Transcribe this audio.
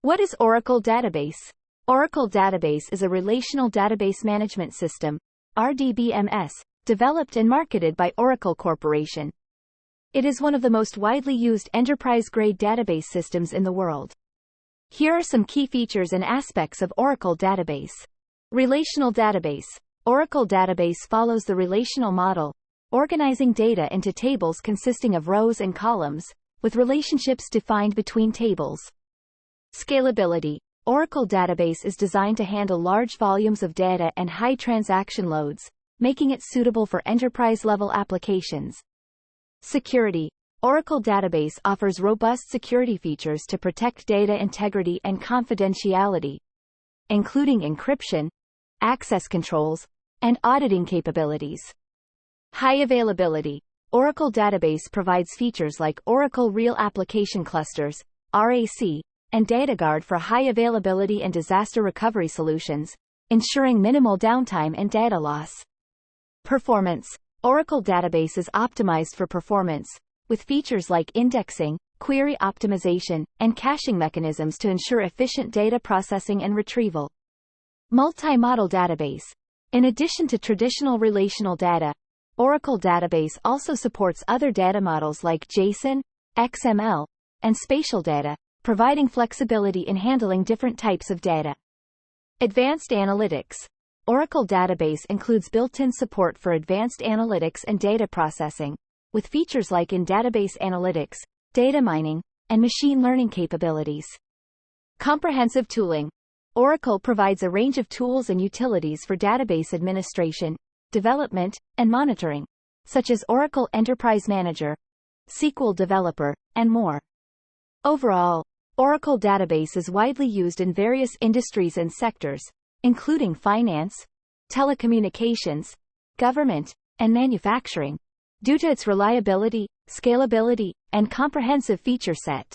What is Oracle Database? Oracle Database is a relational database management system, RDBMS, developed and marketed by Oracle Corporation. It is one of the most widely used enterprise-grade database systems in the world. Here are some key features and aspects of Oracle Database. Relational database. Oracle Database follows the relational model, organizing data into tables consisting of rows and columns, with relationships defined between tables. Scalability. Oracle Database is designed to handle large volumes of data and high transaction loads, making it suitable for enterprise-level applications. Security. Oracle Database offers robust security features to protect data integrity and confidentiality, including encryption, access controls, and auditing capabilities. High availability. Oracle Database provides features like Oracle Real Application Clusters, RAC, and DataGuard for high availability and disaster recovery solutions, ensuring minimal downtime and data loss. Performance. Oracle Database is optimized for performance, with features like indexing, query optimization, and caching mechanisms to ensure efficient data processing and retrieval. Multi-model database. In addition to traditional relational data, Oracle Database also supports other data models like JSON, XML, and spatial data, providing flexibility in handling different types of data. Advanced analytics. Oracle Database includes built-in support for advanced analytics and data processing, with features like in-database analytics, data mining, and machine learning capabilities. Comprehensive tooling. Oracle provides a range of tools and utilities for database administration, development, and monitoring, such as Oracle Enterprise Manager, SQL Developer, and more. Overall, Oracle Database is widely used in various industries and sectors, including finance, telecommunications, government, and manufacturing, due to its reliability, scalability, and comprehensive feature set.